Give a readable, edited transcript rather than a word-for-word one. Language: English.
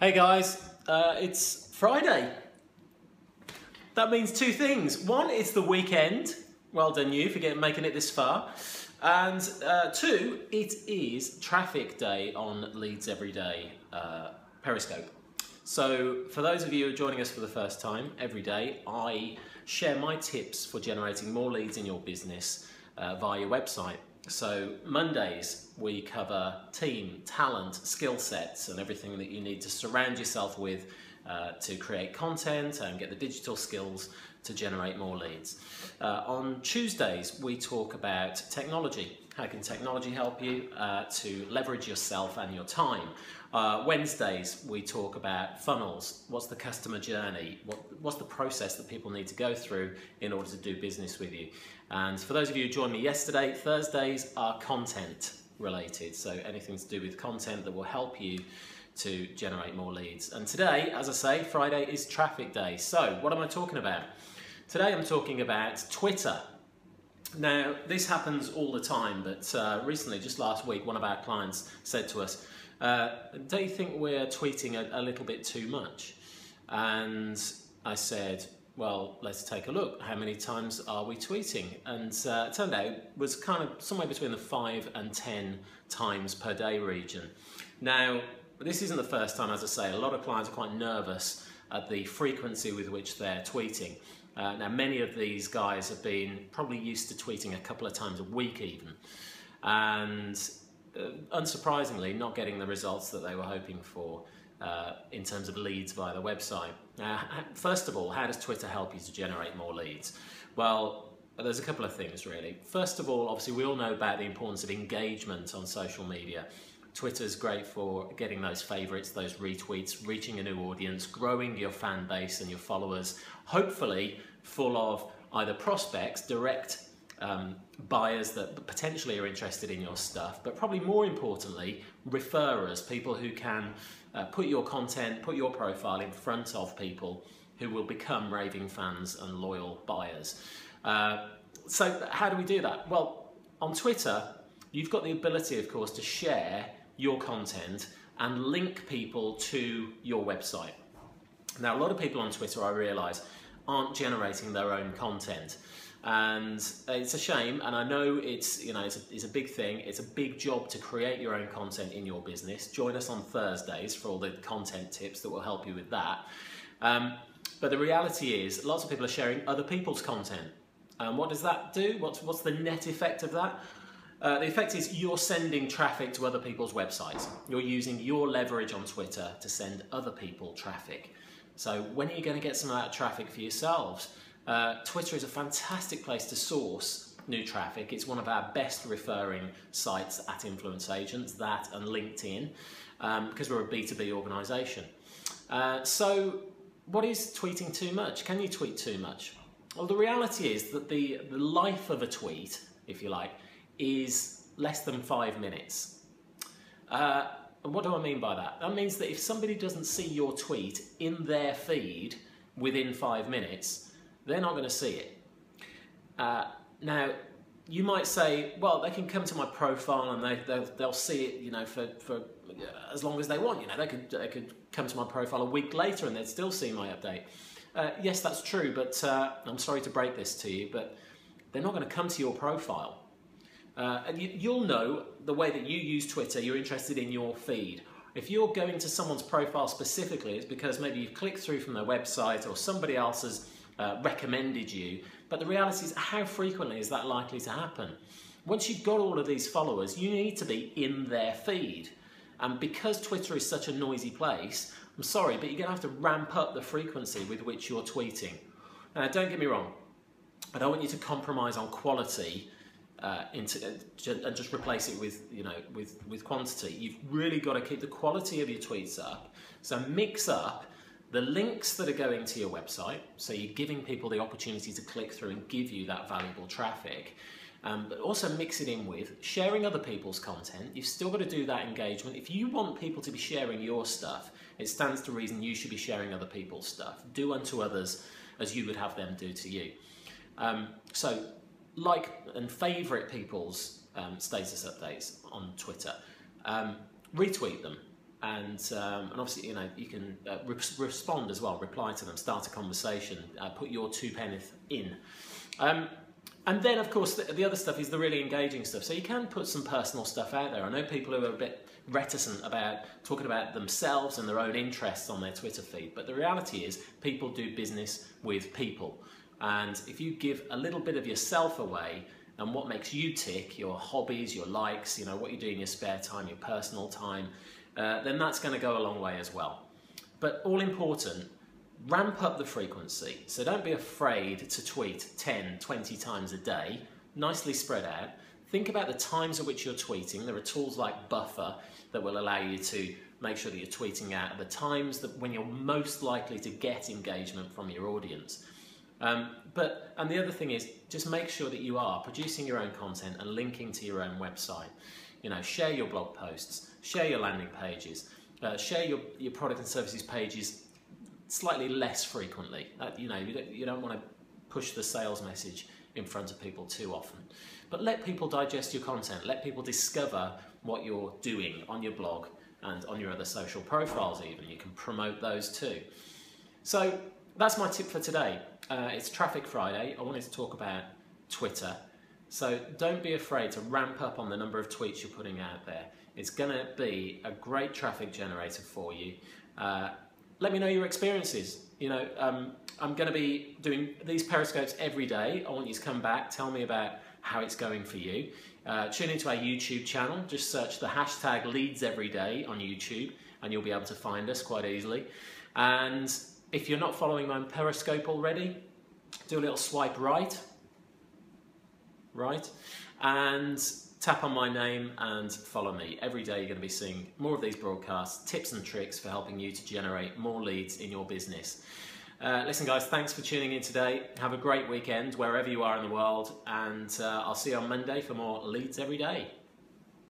Hey guys, it's Friday. That means two things. One, it's the weekend. Well done you for making it this far. And two, it is traffic day on Leads Every Day Periscope. So for those of you who are joining us for the first time, every day I share my tips for generating more leads in your business via your website. So Mondays we cover team, talent, skill sets and everything that you need to surround yourself with to create content and get the digital skills to generate more leads. On Tuesdays we talk about technology. How can technology help you to leverage yourself and your time? Wednesdays we talk about funnels. What's the customer journey? What's the process that people need to go through in order to do business with you? And for those of you who joined me yesterday, Thursdays are content related. So anything to do with content that will help you to generate more leads. And today, as I say, Friday is traffic day. So what am I talking about? Today I'm talking about Twitter. Now, this happens all the time, but recently, just last week, one of our clients said to us, do you think we're tweeting a little bit too much? And I said, well, let's take a look. How many times are we tweeting? And it turned out it was kind of somewhere between the 5 and 10 times per day region. Now, this isn't the first time, as I say. A lot of clients are quite nervous at the frequency with which they're tweeting. Now, many of these guys have been probably used to tweeting a couple of times a week even. And unsurprisingly, not getting the results that they were hoping for in terms of leads via the website. First of all, how does Twitter help you to generate more leads? Well, there's a couple of things really. First of all, obviously we all know about the importance of engagement on social media. Twitter's great for getting those favorites, those retweets, reaching a new audience, growing your fan base and your followers, hopefully full of either prospects, direct buyers that potentially are interested in your stuff, but probably more importantly, referrers, people who can put your content, put your profile in front of people who will become raving fans and loyal buyers. So how do we do that? Well, on Twitter, you've got the ability, of course, to share your content and link people to your website. Now, a lot of people on Twitter, I realise, aren't generating their own content. And it's a shame, and I know it's a big thing. It's a big job to create your own content in your business. Join us on Thursdays for all the content tips that will help you with that. But the reality is, lots of people are sharing other people's content. And what does that do? What's the net effect of that? The effect is you're sending traffic to other people's websites. You're using your leverage on Twitter to send other people traffic. So when are you going to get some of that traffic for yourselves? Twitter is a fantastic place to source new traffic. It's one of our best referring sites at Influence Agents, that and LinkedIn, because we're a B2B organisation. So what is tweeting too much? Can you tweet too much? Well, the reality is that the life of a tweet, if you like, is less than 5 minutes. And what do I mean by that? That means that if somebody doesn't see your tweet in their feed within 5 minutes, they're not going to see it. Now, you might say, well, they can come to my profile and they'll see it, for as long as they want. They could come to my profile a week later and they'd still see my update. Yes, that's true, but I'm sorry to break this to you, but they're not going to come to your profile. And you'll know the way that you use Twitter, you're interested in your feed. If you're going to someone's profile specifically, it's because maybe you've clicked through from their website or somebody else has recommended you. But the reality is, how frequently is that likely to happen? Once you've got all of these followers, you need to be in their feed. And because Twitter is such a noisy place, I'm sorry, but you're going to have to ramp up the frequency with which you're tweeting. Now, don't get me wrong. I don't want you to compromise on quality and just replace it with quantity. You've really got to keep the quality of your tweets up. So mix up the links that are going to your website, so you're giving people the opportunity to click through and give you that valuable traffic, but also mix it in with sharing other people's content. You've still got to do that engagement. If you want people to be sharing your stuff, it stands to reason you should be sharing other people's stuff. Do unto others as you would have them do to you. So like and favourite people's status updates on Twitter. Retweet them. and obviously, you know, you can respond as well, reply to them, start a conversation, put your 2 pence in. And then, of course, the other stuff is the really engaging stuff. So you can put some personal stuff out there. I know people who are a bit reticent about talking about themselves and their own interests on their Twitter feed, but the reality is people do business with people. And if you give a little bit of yourself away and what makes you tick, your hobbies, your likes, you know, what you do in your spare time, your personal time, then that's going to go a long way as well. But all important, ramp up the frequency. So don't be afraid to tweet 10, 20 times a day, nicely spread out. Think about the times at which you're tweeting. There are tools like Buffer that will allow you to make sure that you're tweeting out at the times that when you're most likely to get engagement from your audience. And the other thing is, just make sure that you are producing your own content and linking to your own website. You know, share your blog posts, share your landing pages, share your product and services pages slightly less frequently. You know, you don't want to push the sales message in front of people too often. But let people digest your content. Let people discover what you're doing on your blog and on your other social profiles even. You can promote those too. So that's my tip for today. It's Traffic Friday. I wanted to talk about Twitter. So don't be afraid to ramp up on the number of tweets you're putting out there. It's going to be a great traffic generator for you. Let me know your experiences. You know, I'm going to be doing these Periscopes every day. I want you to come back, tell me about how it's going for you. Tune into our YouTube channel. Just search the hashtag LeadsEveryday on YouTube and you'll be able to find us quite easily. And if you're not following my Periscope already, do a little swipe right, and tap on my name and follow me. Every day you're going to be seeing more of these broadcasts, tips and tricks for helping you to generate more leads in your business. Listen guys, thanks for tuning in today. Have a great weekend wherever you are in the world, and I'll see you on Monday for more Leads Every Day.